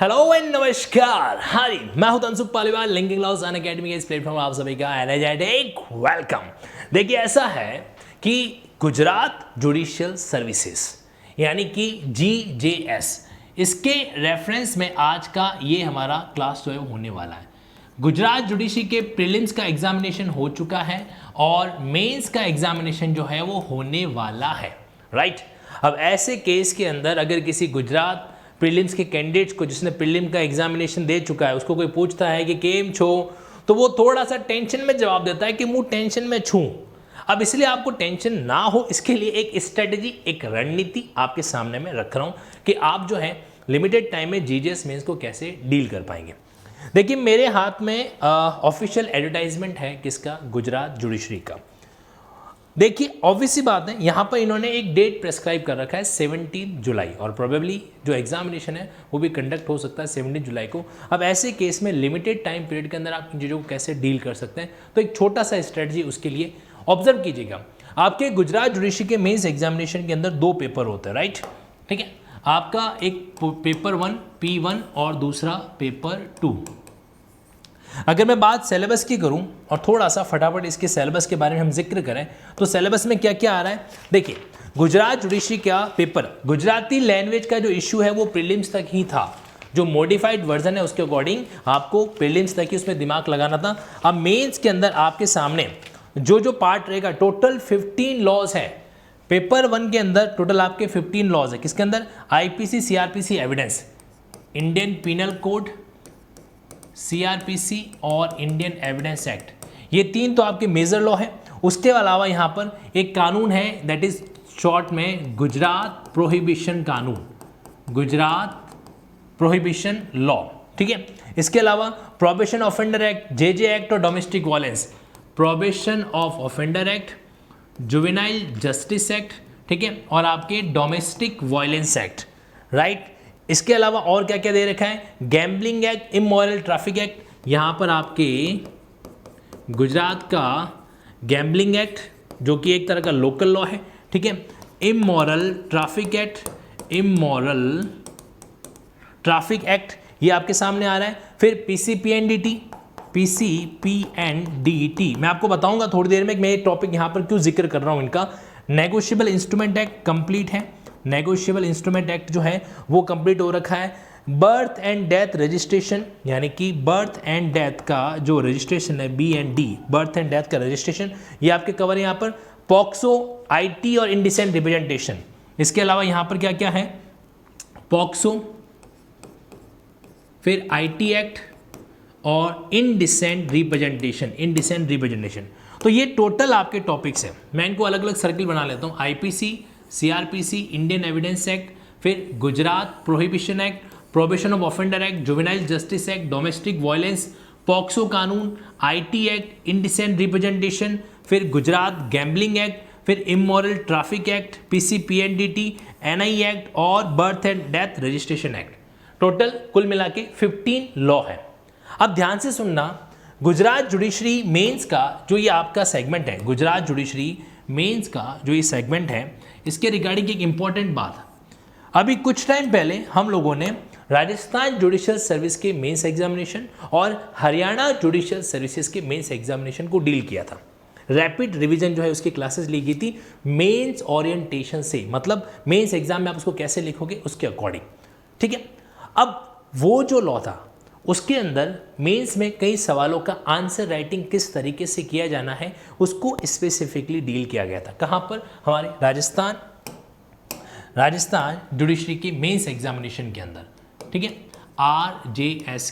Hello and नमस्कार। हाँ जी, मैं हूं Tansukh Paliwal, linking loss Unacademy के इस प्लेटफॉर्म आप सभी का एनर्जेटिक वेलकम। देखिए, ऐसा है कि गुजरात जुडिशियल सर्विसेज यानी कि GJS, इसके रेफरेंस में आज का ये हमारा क्लास जो है होने वाला है। गुजरात जुडिशरी के प्रीलिम्स का एग्जामिनेशन हो चुका है और मेंस का एग्जामिनेशन जो है वो होने वाला है, राइट। अब ऐसे केस के अंदर अगर किसी गुजरात प्रीलिम्स के कैंडिडेट्स को, जिसने प्रीलिम का एग्जामिनेशन दे चुका है, उसको कोई पूछता है कि केम छो, तो वो थोड़ा सा टेंशन में जवाब देता है कि मुँह टेंशन में छूँ। अब इसलिए आपको टेंशन ना हो, इसके लिए एक स्ट्रेटजी, एक रणनीति आपके सामने में रख रहा हूँ कि आप जो है लिमिटेड टाइम में जीजीएस मेंस को कैसे डील कर पाएंगे। देखिए, मेरे हाथ में ऑफिशियल एडवर्टाइजमेंट है किसका, गुजरात जुडिशरी का। देखिए, ऑब्वियस सी बात है, यहाँ पर इन्होंने एक डेट प्रेस्क्राइब कर रखा है 17 जुलाई, और प्रोबेबली जो एग्जामिनेशन है वो भी कंडक्ट हो सकता है 17 जुलाई को। अब ऐसे केस में लिमिटेड टाइम पीरियड के अंदर आप इन चीज़ों को कैसे डील कर सकते हैं, तो एक छोटा सा स्ट्रेटजी उसके लिए ऑब्जर्व कीजिएगा। आपके गुजरात जुडिशरी के मेंस एग्जामिनेशन के अंदर 2 पेपर होते हैं, राइट। ठीक है, आपका एक पेपर 1 P1 और दूसरा पेपर 2। अगर मैं बात सिलेबस की करूं और थोड़ा सा फटाफट इसके सिलेबस के बारे में हम जिक्र करें, तो सिलेबस में क्या क्या आ रहा है। देखिए, गुजरात जुडिशरी का पेपर, गुजराती लैंग्वेज का जो इश्यू है वो प्रीलिम्स तक ही था। जो मॉडिफाइड वर्जन है उसके अकॉर्डिंग आपको प्रीलिम्स तक ही उसमें दिमाग लगाना था। अब मेंस के अंदर आपके सामने जो पार्ट रहेगा, टोटल 15 लॉज है। पेपर 1 के अंदर टोटल आपके 15 लॉज है। किसके अंदर? IPC, CRPC evidence, Indian penal code, CRPC और इंडियन एविडेंस एक्ट, ये 3 तो आपके मेजर लॉ है। उसके अलावा यहाँ पर एक कानून है, दैट इज शॉर्ट में गुजरात प्रोहिबिशन कानून, गुजरात प्रोहिबिशन लॉ। ठीक है, इसके अलावा probation offender act, JJ act और domestic violence, probation of offender act, juvenile justice act, ठीक है, और आपके डोमेस्टिक वायलेंस एक्ट, राइट। इसके अलावा और क्या क्या दे रखा है, gambling act, immoral traffic act. यहाँ पर आपके गुजरात का गैम्बलिंग एक्ट जो कि एक तरह का लोकल लॉ है, ठीक है, immoral traffic act, immoral traffic act ये आपके सामने आ रहा है। फिर PCPNDT, PCPNDT मैं आपको बताऊंगा थोड़ी देर में, मैं ये टॉपिक यहाँ पर क्यों जिक्र कर रहा हूँ इनका। नेगोशिएबल इंस्ट्रूमेंट एक्ट कंप्लीट है, नेगोशिएबल इंस्ट्रूमेंट एक्ट जो है वो कंप्लीट हो रखा है। बर्थ एंड डेथ रजिस्ट्रेशन, यानी कि बर्थ एंड डेथ का जो रजिस्ट्रेशन है, BND, बर्थ एंड डेथ का रजिस्ट्रेशन, ये आपके कवर है यहाँ पर। पॉक्सो, IT और इंडिसेंट रिप्रेजेंटेशन। इसके अलावा यहाँ पर क्या क्या है, पॉक्सो, फिर IT एक्ट और इंडिसेंट रिप्रेजेंटेशन, इंडिसेंट रिप्रेजेंटेशन। तो ये टोटल आपके टॉपिक्स हैं। मैं इनको अलग अलग सर्किल बना लेता हूँ। IPC, CRPC, Indian evidence act, फिर Gujarat prohibition act, probation of offender act, juvenile justice act, domestic violence, POCSO कानून, IT एक्ट, इंडिसेंट रिप्रेजेंटेशन, फिर गुजरात गैम्बलिंग एक्ट, फिर immoral traffic act, PCPNDT, NI act और birth and death registration act. Total कुल मिला के 15 law है। अब ध्यान से सुनना, गुजरात जुडिशरी मेंस का जो ये आपका सेगमेंट है, गुजरात जुडिशरी मेंस का जो ये सेगमेंट है, इसके रिगार्डिंग एक इंपॉर्टेंट बात। अभी कुछ टाइम पहले हम लोगों ने राजस्थान जुडिशियल सर्विस के मेंस एग्जामिनेशन और हरियाणा जुडिशियल सर्विसेज के मेंस एग्जामिनेशन को डील किया था। रैपिड रिवीजन जो है उसकी क्लासेस ली गई थी मेंस ओरिएंटेशन से, मतलब मेंस एग्जाम में आप उसको कैसे लिखोगे उसके अकॉर्डिंग। ठीक है, अब वो जो लॉ था उसके अंदर मेंस में कई सवालों का आंसर राइटिंग किस तरीके से किया जाना है उसको स्पेसिफिकली डील किया गया था। कहाँ पर? हमारे राजस्थान जुडिशरी के मेंस एग्जामिनेशन के अंदर। ठीक है, RJS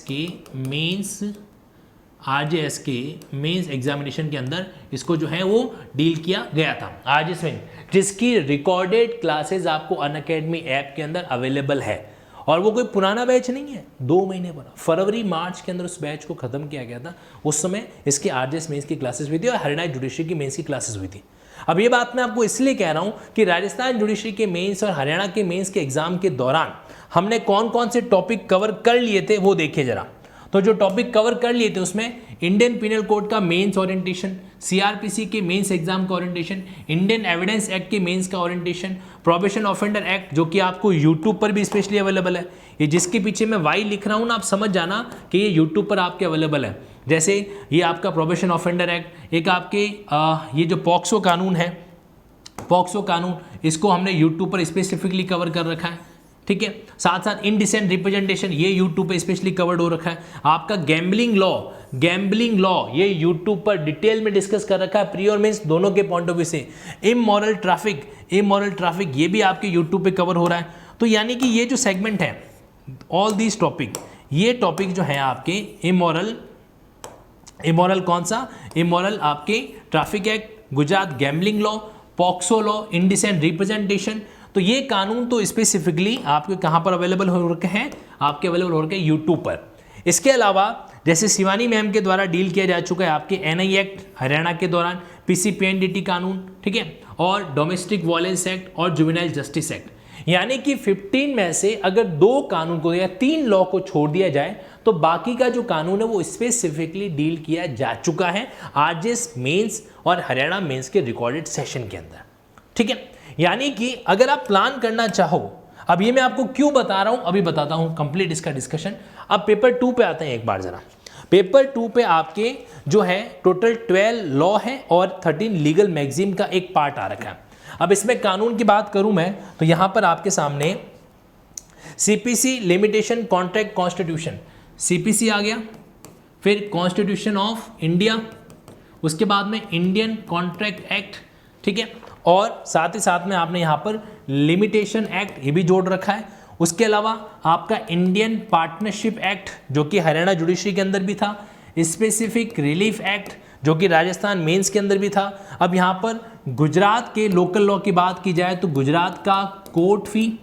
के मेंस एग्जामिनेशन के अंदर इसको जो है वो डील किया गया था। आज इसमें जिसकी रिकॉर्डेड क्लासेस आपको अनअकैडमी ऐप के अंदर अवेलेबल है, और वो कोई पुराना बैच नहीं है, 2 महीने पुराना, फरवरी मार्च के अंदर उस बैच को खत्म किया गया था। उस समय इसके RJS मेंस की क्लासेस हुई थी और हरियाणा जुडिशरी की मेंस की क्लासेस हुई थी। अब ये बात मैं आपको इसलिए कह रहा हूं कि राजस्थान जुडिशरी के मेंस और हरियाणा के मेंस के एग्जाम के दौरान हमने कौन कौन से टॉपिक कवर कर लिए थे वो देखिए जरा। तो जो टॉपिक कवर कर लिए थे उसमें इंडियन पिनल कोड का मेंस ओरिएंटेशन, सीआरपीसी के मेंस एग्जाम का ओरिएंटेशन, इंडियन एविडेंस एक्ट के मेंस का ओरिएंटेशन, प्रोबेशन ऑफेंडर एक्ट जो कि आपको यूट्यूब पर भी स्पेशली अवेलेबल है। ये जिसके पीछे मैं वाई लिख रहा हूँ ना, आप समझ जाना कि ये यूट्यूब पर आपके अवेलेबल है। जैसे ये आपका प्रोबेशन ऑफेंडर एक्ट, एक आपके ये जो पॉक्सो कानून है, पॉक्सो कानून, इसको हमने यूट्यूब पर स्पेसिफिकली कवर कर रखा है, ठीक है। साथ साथ इनडिसेंट रिप्रेजेंटेशन, ये यूट्यूब पे स्पेशली कवर्ड हो रखा है। आपका गैम्बलिंग लॉ ये यूट्यूब पर डिटेल में डिस्कस कर रखा है, प्री और मेंस दोनों के पॉइंट ऑफ व्यू से। इमोरल ट्रैफिक ये भी आपके यूट्यूब पे कवर हो रहा है। तो यानी कि ये जो सेगमेंट है, ऑल दीज टॉपिक, ये टॉपिक जो है आपके इमोरल कौन सा, इमोरल आपके traffic act, Gujarat gambling law, POCSO law, indecent representation. तो ये कानून तो स्पेसिफिकली आपके कहाँ पर अवेलेबल हो रखे हैं, आपके अवेलेबल हो रखे हैं यूट्यूब पर। इसके अलावा जैसे शिवानी मैम के द्वारा डील किया जा चुका है आपके एनआई एक्ट हरियाणा के दौरान, पीसीपीएनडीटी कानून, ठीक है, और डोमेस्टिक वायलेंस एक्ट और जुवेनाइल जस्टिस एक्ट। यानी कि 15 में से अगर 2 कानून को या 3 लॉ को छोड़ दिया जाए तो बाकी का जो कानून है वो स्पेसिफिकली डील किया जा चुका है आरजेएस मेंस और हरियाणा मेंस के रिकॉर्डेड सेशन के अंदर, ठीक है। यानी कि अगर आप प्लान करना चाहो, अब ये मैं आपको क्यों बता रहा हूं, अभी बताता हूं कंप्लीट इसका डिस्कशन। अब पेपर 2 पे आते हैं एक बार जरा। पेपर 2 पे आपके जो है टोटल 12 लॉ है और 13 लीगल मैगजीन का एक पार्ट आ रखा है। अब इसमें कानून की बात करूं मैं तो यहां पर आपके सामने CPC limitation contract constitution, CPC आ गया, फिर कॉन्स्टिट्यूशन ऑफ इंडिया, उसके बाद में इंडियन कॉन्ट्रैक्ट एक्ट, ठीक है, और साथ ही साथ में आपने यहाँ पर लिमिटेशन एक्ट ये भी जोड़ रखा है। उसके अलावा आपका इंडियन पार्टनरशिप एक्ट जो कि हरियाणा जुडिशरी के अंदर भी था, स्पेसिफिक रिलीफ एक्ट जो कि राजस्थान मेंस के अंदर भी था। अब यहाँ पर गुजरात के लोकल लॉ की बात की जाए तो गुजरात का कोर्ट फी,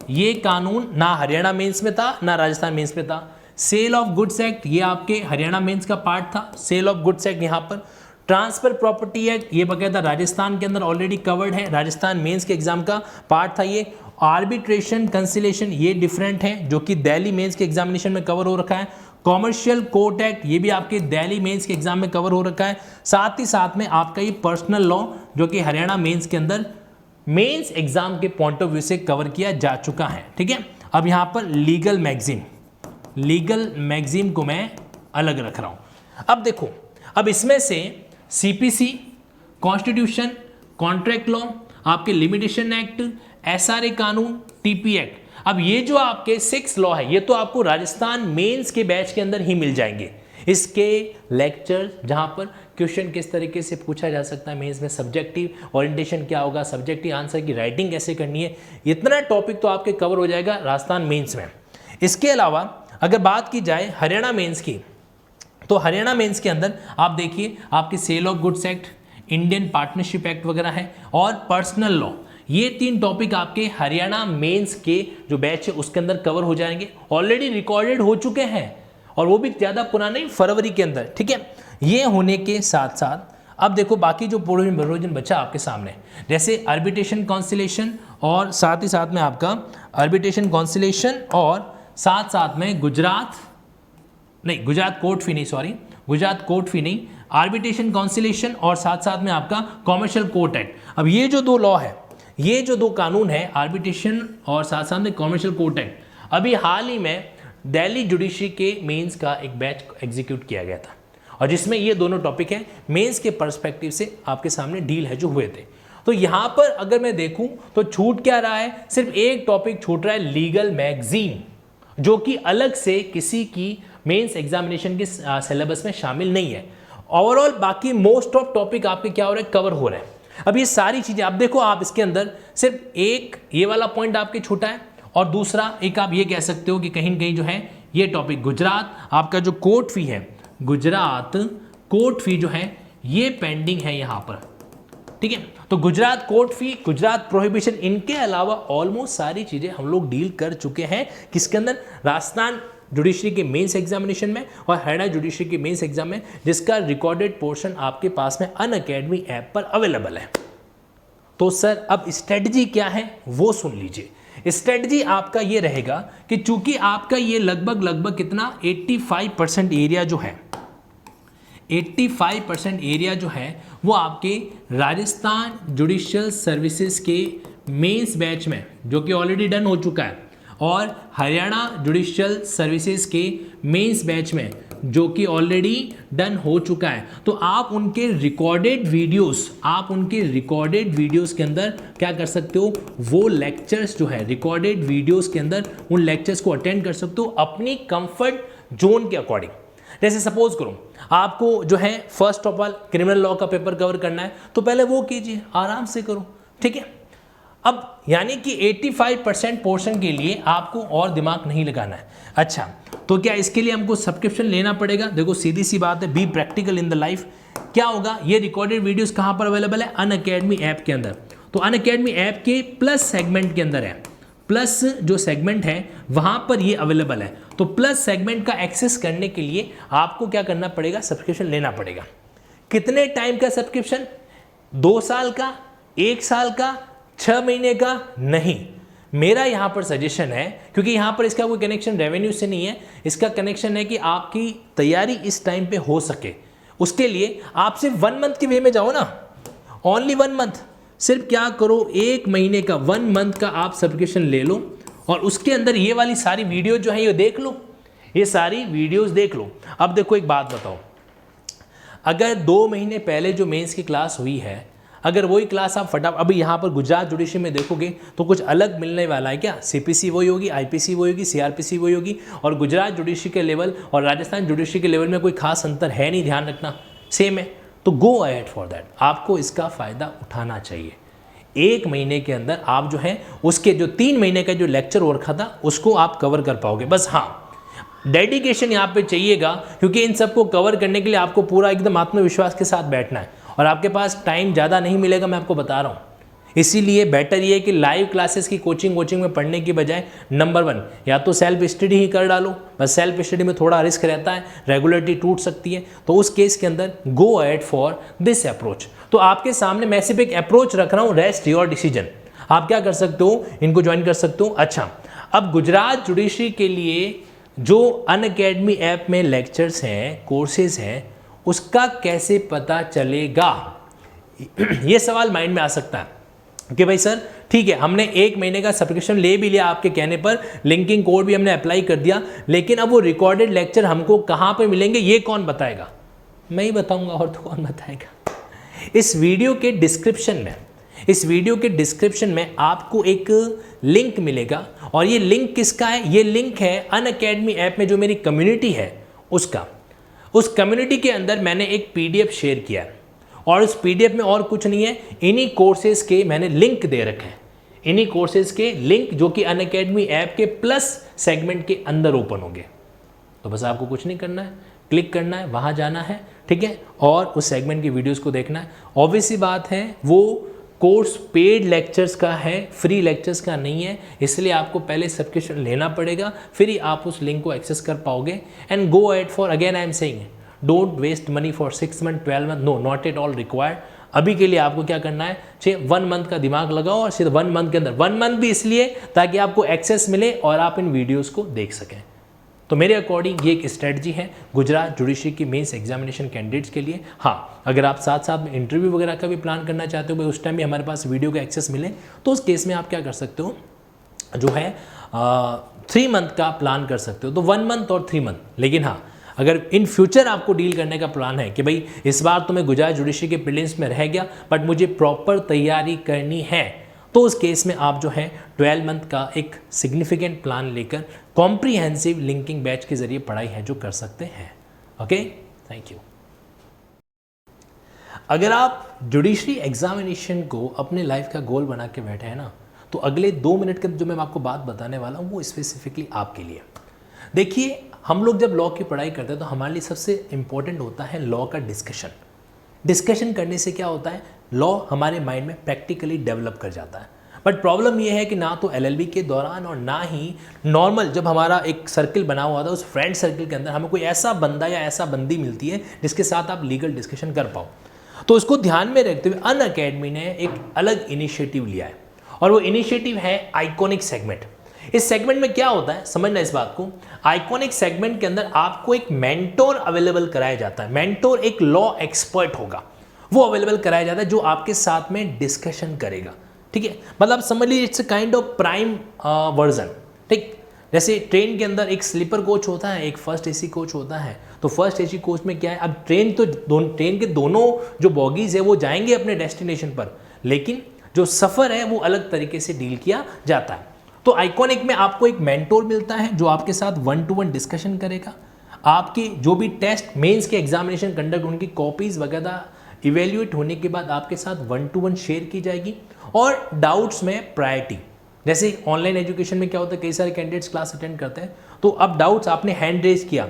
ये कानून ना हरियाणा मेंस में था ना राजस्थान मेंस में था। सेल ऑफ गुड्स एक्ट ये आपके हरियाणा मेंस का पार्ट था, सेल ऑफ गुड्स एक्ट यहाँ पर। ट्रांसफर प्रॉपर्टी एक्ट ये बकायदा राजस्थान के अंदर ऑलरेडी कवर्ड है, राजस्थान मेंस के एग्जाम का पार्ट था ये। आर्बिट्रेशन कंसिलेशन ये डिफरेंट है जो कि दिल्ली मेंस के एग्जामिनेशन में कवर हो रखा है। कॉमर्शियल कोर्ट एक्ट ये भी आपके दिल्ली मेंस के एग्जाम में कवर हो रखा है। साथ ही साथ में आपका ये पर्सनल लॉ जो कि हरियाणा मेंस के अंदर मेंस एग्जाम के पॉइंट ऑफ व्यू से कवर किया जा चुका है, ठीक है। अब यहाँ पर लीगल मैगजीन को मैं अलग रख रहा हूँ। अब देखो, अब इसमें से सीपीसी, कॉन्स्टिट्यूशन, कॉन्ट्रैक्ट लॉ, आपके लिमिटेशन एक्ट, एसआरए कानून, टीपी एक्ट, अब ये जो आपके 6 लॉ है ये तो आपको राजस्थान मेंस के बैच के अंदर ही मिल जाएंगे। इसके लेक्चर जहां पर क्वेश्चन किस तरीके से पूछा जा सकता है मेंस में, सब्जेक्टिव ओरिएंटेशन क्या होगा, सब्जेक्टिव आंसर की राइटिंग कैसे करनी है, इतना टॉपिक तो आपके कवर हो जाएगा राजस्थान मेंस में। इसके अलावा अगर बात की जाए हरियाणा मेंस की, तो हरियाणा मेंस के अंदर आप देखिए आपकी sale of goods act, Indian partnership act वगैरह है और पर्सनल लॉ, ये 3 टॉपिक आपके हरियाणा मेंस के जो बैच है उसके अंदर कवर हो जाएंगे, ऑलरेडी रिकॉर्डेड हो चुके हैं और वो भी ज़्यादा पुराना नहीं, फरवरी के अंदर, ठीक है। ये होने के साथ साथ अब देखो बाकी जो प्रोविजन बचा आपके सामने, जैसे आर्बिट्रेशन कॉन्सिलेशन और साथ ही साथ में आपका आर्बिट्रेशन कॉन्सिलेशन और साथ में गुजरात कोर्ट फी नहीं, आर्बिट्रेशन कॉन्सिलेशन और साथ में आपका कॉमर्शियल कोर्ट एक्ट। अब ये जो 2 लॉ है, ये जो 2 कानून है, आर्बिट्रेशन और साथ में कॉमर्शियल कोर्ट एक्ट, अभी हाल ही में दिल्ली जुडिशरी के मेंस का एक बैच एग्जीक्यूट किया गया था और जिसमें ये दोनों टॉपिक हैं मेंस के पर्सपेक्टिव से आपके सामने डील है जो हुए थे। तो यहाँ पर अगर मैं देखूँ तो छूट क्या रहा है, सिर्फ एक टॉपिक छूट रहा है, लीगल मैगजीन, जो कि अलग से किसी की मेंस एग्जामिनेशन के सिलेबस में शामिल नहीं है। ओवरऑल बाकी मोस्ट ऑफ टॉपिक आपके क्या हो रहे हैं, कवर हो रहे हैं। अब ये सारी चीजें आप देखो, आप इसके अंदर सिर्फ एक ये वाला पॉइंट आपके छूटा है और दूसरा एक आप ये कह सकते हो कि कहीं न कहीं जो है ये टॉपिक गुजरात आपका जो कोर्ट फी है, गुजरात कोर्ट फी जो है ये पेंडिंग है यहाँ पर, ठीक है। तो Gujarat court fee, Gujarat prohibition, इनके अलावा ऑलमोस्ट सारी चीजें हम लोग डील कर चुके हैं किसके अंदर, राजस्थान जुडिशरी के मेंस एग्जामिनेशन में और हरियाणा जुडिशरी के मेंस एग्जाम में, जिसका रिकॉर्डेड पोर्शन आपके पास में अनअकैडमी ऐप पर अवेलेबल है। तो सर अब स्ट्रेटजी क्या है वो सुन लीजिए। स्ट्रेटजी आपका ये रहेगा कि चूंकि आपका ये लगभग कितना 85% एरिया जो है, 85% एरिया जो है वो आपके राजस्थान जुडिशियल सर्विसेज के मेंस बैच में, जो कि ऑलरेडी डन हो चुका है, और हरियाणा जुडिशियल सर्विसेज के मेंस बैच में, जो कि ऑलरेडी डन हो चुका है। तो आप उनके रिकॉर्डेड वीडियोस के अंदर क्या कर सकते हो, वो लेक्चर्स जो है रिकॉर्डेड वीडियोस के अंदर उन लेक्चर्स को अटेंड कर सकते हो अपनी कंफर्ट जोन के अकॉर्डिंग। जैसे सपोज करो आपको जो है first of all criminal law का पेपर कवर करना है, तो पहले वो कीजिए, आराम से करो, ठीक है। अब यानी कि 85% पोर्शन के लिए आपको और दिमाग नहीं लगाना है। अच्छा, तो क्या इसके लिए हमको सब्सक्रिप्शन लेना पड़ेगा? देखो सीधी सी बात है, be practical in the life. क्या होगा, ये रिकॉर्डेड वीडियोस कहाँ पर अवेलेबल है? अनअकैडमी ऐप के अंदर। तो अनअकैडमी ऐप के प्लस सेगमेंट के अंदर है, प्लस जो सेगमेंट है वहाँ पर ये अवेलेबल है। तो प्लस सेगमेंट का एक्सेस करने के लिए आपको क्या करना पड़ेगा? सब्सक्रिप्शन लेना पड़ेगा। कितने टाइम का सब्सक्रिप्शन? 2 साल का, 1 साल का, 6 महीने का? नहीं, मेरा यहाँ पर सजेशन है, क्योंकि यहाँ पर इसका कोई कनेक्शन रेवेन्यू से नहीं है, इसका कनेक्शन है कि आपकी तैयारी इस टाइम पे हो सके, उसके लिए आप सिर्फ 1 मंथ के वे में जाओ ना, ओनली 1 मंथ। सिर्फ क्या करो, 1 महीने का 1 मंथ का आप सब्सक्रिप्शन ले लो, और उसके अंदर ये वाली सारी वीडियो जो है ये देख लो, ये सारी वीडियोस देख लो। अब देखो एक बात बताओ, अगर 2 महीने पहले जो मेंस की क्लास हुई है, अगर वही क्लास आप फटाफट अभी यहाँ पर गुजरात जुडिशरी में देखोगे तो कुछ अलग मिलने वाला है क्या? सीपीसी वही होगी, आईपीसी वही होगी, सीआरपीसी वही होगी, और गुजरात जुडिशरी के लेवल और राजस्थान जुडिशरी के लेवल में कोई खास अंतर है नहीं, ध्यान रखना, सेम है। तो गो अहेड फॉर दैट, आपको इसका फ़ायदा उठाना चाहिए। 1 महीने के अंदर आप जो है उसके जो 3 महीने का जो लेक्चर हो रखा था उसको आप कवर कर पाओगे। बस हाँ, डेडिकेशन यहाँ पे चाहिएगा, क्योंकि इन सबको कवर करने के लिए आपको पूरा एकदम आत्मविश्वास के साथ बैठना है, और आपके पास टाइम ज़्यादा नहीं मिलेगा, मैं आपको बता रहा हूँ। इसीलिए बेटर ये है कि लाइव क्लासेस की कोचिंग में पढ़ने की बजाय नंबर 1 या तो सेल्फ स्टडी ही कर डालो। बस सेल्फ स्टडी में थोड़ा रिस्क रहता है, रेगुलरिटी टूट सकती है, तो उस केस के अंदर गो अहेड फॉर दिस अप्रोच। तो आपके सामने मैं सिर्फ एक अप्रोच रख रहा हूँ, रेस्ट योर डिसीजन। आप क्या कर सकते हो, इनको ज्वाइन कर सकते हो। अच्छा, अब गुजरात जुडिशरी के लिए जो अनअकैडमी ऐप में लेक्चर्स हैं, कोर्सेज हैं, उसका कैसे पता चलेगा? ये सवाल माइंड में आ सकता है कि भाई सर ठीक है, हमने 1 महीने का सब्सक्रिप्शन ले भी लिया आपके कहने पर, लिंकिंग कोड भी हमने अप्लाई कर दिया, लेकिन अब वो रिकॉर्डेड लेक्चर हमको कहाँ पर मिलेंगे ये कौन बताएगा? मैं ही बताऊंगा, और तो कौन बताएगा? इस वीडियो के डिस्क्रिप्शन में आपको एक लिंक मिलेगा, और ये लिंक किसका है? ये लिंक है अनअकैडमी ऐप में जो मेरी कम्युनिटी है उसका। उस कम्युनिटी के अंदर मैंने एक पीडीएफ शेयर किया है, और उस पीडीएफ में और कुछ नहीं है, इन्हीं कोर्सेज के मैंने लिंक दे रखे हैं, इन्हीं कोर्सेज के लिंक जो कि अनअकैडमी ऐप के प्लस सेगमेंट के अंदर ओपन होंगे। तो बस आपको कुछ नहीं करना है, क्लिक करना है, वहाँ जाना है, ठीक है, और उस सेगमेंट की वीडियोस को देखना है। ऑब्वियस सी बात है, वो कोर्स पेड लेक्चर्स का है, फ्री लेक्चर्स का नहीं है, इसलिए आपको पहले सब्सक्रिप्शन लेना पड़ेगा, फिर ही आप उस लिंक को एक्सेस कर पाओगे। And go ahead for, again I am saying, don't waste money for 6 month 12 month, no, not at all required. अभी के लिए आपको क्या करना है, 1 मंथ का दिमाग लगाओ, और सिर्फ 1 मंथ के अंदर, 1 मंथ भी इसलिए ताकि आपको एक्सेस मिले और आप इन वीडियोस को देख सकें। तो मेरे अकॉर्डिंग ये एक स्ट्रेटजी है गुजरात जुडिशरी की मेंस एग्जामिनेशन कैंडिडेट्स के लिए। हाँ, अगर आप साथ साथ में इंटरव्यू वगैरह का भी प्लान करना चाहते हो, भाई उस टाइम भी हमारे पास वीडियो का एक्सेस मिले, तो उस केस में आप क्या कर सकते हो, जो है 3 मंथ का प्लान कर सकते हो, तो 1 मंथ और 3 मंथ। लेकिन हाँ, अगर इन फ्यूचर आपको डील करने का प्लान है कि भाई इस बार तो मैं गुजरात जुडिशरी के प्रीलिम्स में रह गया, बट मुझे प्रॉपर तैयारी करनी है, तो उस केस में आप जो है 12 मंथ का एक सिग्निफिकेंट प्लान लेकर कॉम्प्रिहेंसिव लिंकिंग बैच के जरिए पढ़ाई है जो कर सकते हैं। Okay, thank you. अगर आप जुडिशरी एग्जामिनेशन को अपने लाइफ का गोल बना के बैठे हैं ना, तो अगले 2 मिनट के जो मैं आपको बात बताने वाला हूँ वो स्पेसिफिकली आपके लिए। देखिए, हम लोग जब लॉ की पढ़ाई करते हैं तो हमारे लिए सबसे इंपॉर्टेंट होता है लॉ का डिस्कशन करने से क्या होता है, लॉ हमारे माइंड में प्रैक्टिकली डेवलप कर जाता है। बट प्रॉब्लम यह है कि ना तो एलएलबी के दौरान और ना ही नॉर्मल जब हमारा एक सर्किल बना हुआ था उस फ्रेंड सर्किल के अंदर हमें कोई ऐसा बंदा या ऐसा बंदी मिलती है जिसके साथ आप लीगल डिस्कशन कर पाओ। तो इसको ध्यान में रखते हुए अनअकैडमी ने एक अलग इनिशिएटिव लिया है, और वो इनिशिएटिव है आइकॉनिक सेगमेंट। इस सेगमेंट में क्या होता है, समझना इस बात को। आइकॉनिक सेगमेंट के अंदर आपको एक मेंटोर अवेलेबल कराया जाता है। मेंटोर एक लॉ एक्सपर्ट होगा, वो अवेलेबल कराया जाता है जो आपके साथ में डिस्कशन करेगा, ठीक है। मतलब समझ लीजिए it's kind of prime version, ठीक। जैसे ट्रेन के अंदर एक स्लीपर कोच होता है, एक फर्स्ट एसी कोच होता है। तो फर्स्ट एसी कोच में क्या है, अब ट्रेन के दोनों जो बॉगीज है वो जाएंगे अपने डेस्टिनेशन पर, लेकिन जो सफ़र है वो अलग तरीके से डील किया जाता है। तो आइकॉनिक में आपको एक मेंटोर मिलता है जो आपके साथ 1-to-1 डिस्कशन करेगा। आपके जो भी टेस्ट मेंस के एग्जामिनेशन कंडक्ट, उनकी कॉपीज वगैरह इवेल्युएट होने के बाद आपके साथ 1-to-1 शेयर की जाएगी। और डाउट्स में प्रायोरिटी, जैसे ऑनलाइन एजुकेशन में क्या होता है, कई सारे कैंडिडेट्स क्लास अटेंड करते हैं, तो अब डाउट्स आपने हैंड रेज किया,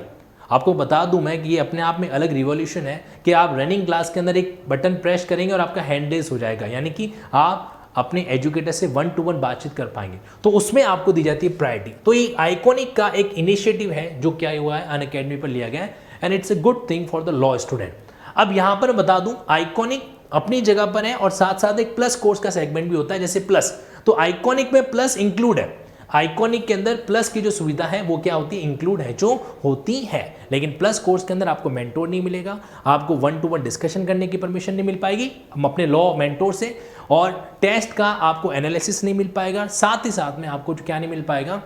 आपको बता दूं मैं कि ये अपने आप में अलग रिवॉल्यूशन है कि आप रनिंग क्लास के अंदर एक बटन प्रेस करेंगे और आपका हैंड रेज हो जाएगा, यानी कि आप अपने एजुकेटर से 1-to-1 बातचीत कर पाएंगे, तो उसमें आपको दी जाती है प्रायोरिटी। तो ये आइकॉनिक का एक इनिशिएटिव है जो क्या हुआ है, अनअकैडमी पर लिया गया है, and it's a good thing for the law student. अब यहाँ पर बता दूं, आइकॉनिक अपनी जगह पर है और साथ साथ एक प्लस कोर्स का सेगमेंट भी होता है, जैसे प्लस, तो आइकॉनिक में प्लस इंक्लूड है। आइकॉनिक के अंदर प्लस की जो सुविधा है वो क्या होती है, इंक्लूड है, जो होती है। लेकिन प्लस कोर्स के अंदर आपको मेंटोर नहीं मिलेगा, आपको 1-to-1 डिस्कशन करने की परमिशन नहीं मिल पाएगी हम अपने लॉ मेंटोर से, और टेस्ट का आपको एनालिसिस नहीं मिल पाएगा, साथ ही साथ में आपको क्या नहीं मिल पाएगा,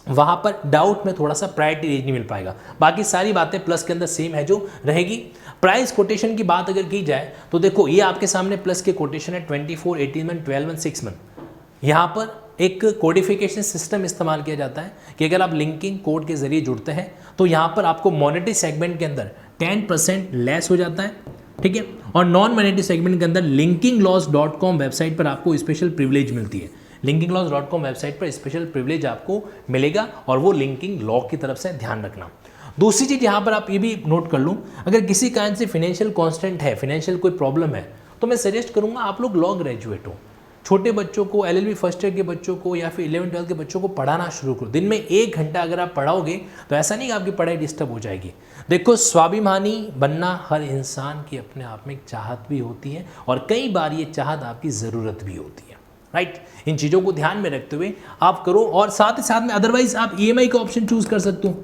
वहाँ पर डाउट में थोड़ा सा प्रायोरिटी रेंज नहीं मिल पाएगा। बाकी सारी बातें प्लस के अंदर सेम है जो रहेगी। प्राइस कोटेशन की बात अगर की जाए तो देखो ये आपके सामने प्लस के कोटेशन है 24, 18 मंथ, 12 मंथ, 6 मंथ। यहाँ पर एक कोडिफिकेशन सिस्टम इस्तेमाल किया जाता है कि अगर आप लिंकिंग कोड के जरिए जुड़ते हैं तो यहाँ पर आपको मॉनेटरी सेगमेंट के अंदर 10% लेस हो जाता है, ठीक है। और नॉन मॉनेटरी सेगमेंट के अंदर linkinglaws.com वेबसाइट पर आपको स्पेशल प्रिविलेज मिलती है। linkinglaws.com वेबसाइट पर स्पेशल प्रिविलेज आपको मिलेगा और वो लिंकिंग लॉ की तरफ से, ध्यान रखना। दूसरी चीज़ यहाँ पर आप ये भी नोट कर लूँ, अगर किसी कारण से फिनेंशियल कॉन्स्टेंट है, फिनेंशियल कोई प्रॉब्लम है, तो मैं सजेस्ट करूँगा आप लोग लॉ ग्रेजुएट हो, छोटे बच्चों को, LLB फर्स्ट ईयर के बच्चों को या फिर 11-12 के बच्चों को पढ़ाना शुरू करो। दिन में 1 घंटा अगर आप पढ़ाओगे तो ऐसा नहीं कि आपकी पढ़ाई डिस्टर्ब हो जाएगी। देखो, स्वाभिमानी बनना हर इंसान की अपने आप में एक चाहत भी होती है और कई बार ये चाहत आपकी ज़रूरत भी होती है, राइट। इन चीज़ों को ध्यान में रखते हुए आप करो, और साथ ही साथ में अदरवाइज आप EMI का ऑप्शन चूज़ कर सकते हो।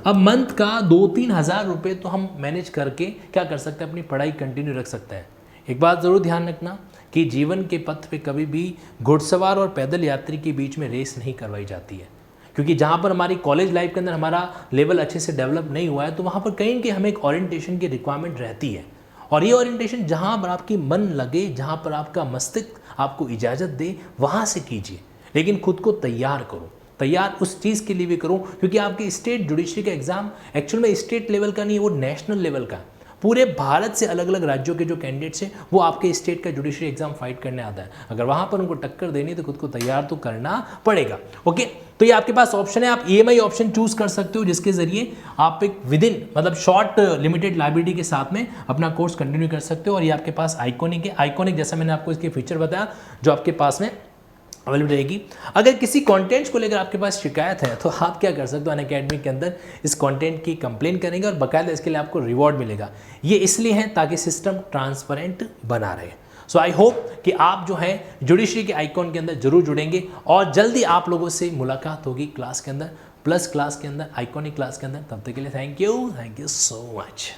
अब मंथ का 2-3 हज़ार रुपये तो हम मैनेज करके क्या कर सकते हैं, अपनी पढ़ाई कंटिन्यू रख सकते हैं। एक बात ज़रूर ध्यान रखना कि जीवन के पथ पे कभी भी घुड़सवार और पैदल यात्री के बीच में रेस नहीं करवाई जाती है, क्योंकि जहाँ पर हमारी कॉलेज लाइफ के अंदर हमारा लेवल अच्छे से डेवलप नहीं हुआ है तो वहाँ पर कहीं न कहीं हमें एक ओरिएंटेशन की रिक्वायरमेंट रहती है, और ये ओरिएंटेशन जहाँ पर आपकी मन लगे, जहाँ पर आपका मस्तिष्क आपको इजाज़त दे, वहाँ से कीजिए। लेकिन खुद को तैयार करो, तैयार उस चीज़ के लिए भी करो, क्योंकि आपकी स्टेट जुडिशरी का एग्ज़ाम एक्चुअल में स्टेट लेवल का नहीं, वो नेशनल लेवल का। पूरे भारत से अलग अलग राज्यों के जो कैंडिडेट्स हैं वो आपके स्टेट का जुडिशरी एग्जाम फाइट करने आता है। अगर वहाँ पर उनको टक्कर देनी है तो खुद को तैयार तो करना पड़ेगा, ओके। तो ये आपके पास ऑप्शन है, आप EMI ऑप्शन चूज कर सकते हो, जिसके जरिए आप एक विदिन मतलब शॉर्ट लिमिटेड लाइबिलिटी के साथ में अपना कोर्स कंटिन्यू कर सकते हो। और ये आपके पास आइकॉनिक है। आइकॉनिक जैसा मैंने आपको इसके फीचर बताया जो आपके पास में अवेलेबल रहेगी। अगर किसी कंटेंट्स को लेकर आपके पास शिकायत है तो आप क्या कर सकते हो, अनअकैडमी के अंदर इस कंटेंट की कंप्लेन करेंगे और बाकायदा इसके लिए आपको रिवॉर्ड मिलेगा। ये इसलिए है ताकि सिस्टम ट्रांसपेरेंट बना रहे। सो आई होप कि आप जो है जुडिशरी के आइकॉन के अंदर जरूर जुड़ेंगे और जल्दी आप लोगों से मुलाकात होगी क्लास के अंदर, प्लस क्लास के अंदर, आइकॉनिक क्लास के अंदर। तब तक के लिए थैंक यू सो मच।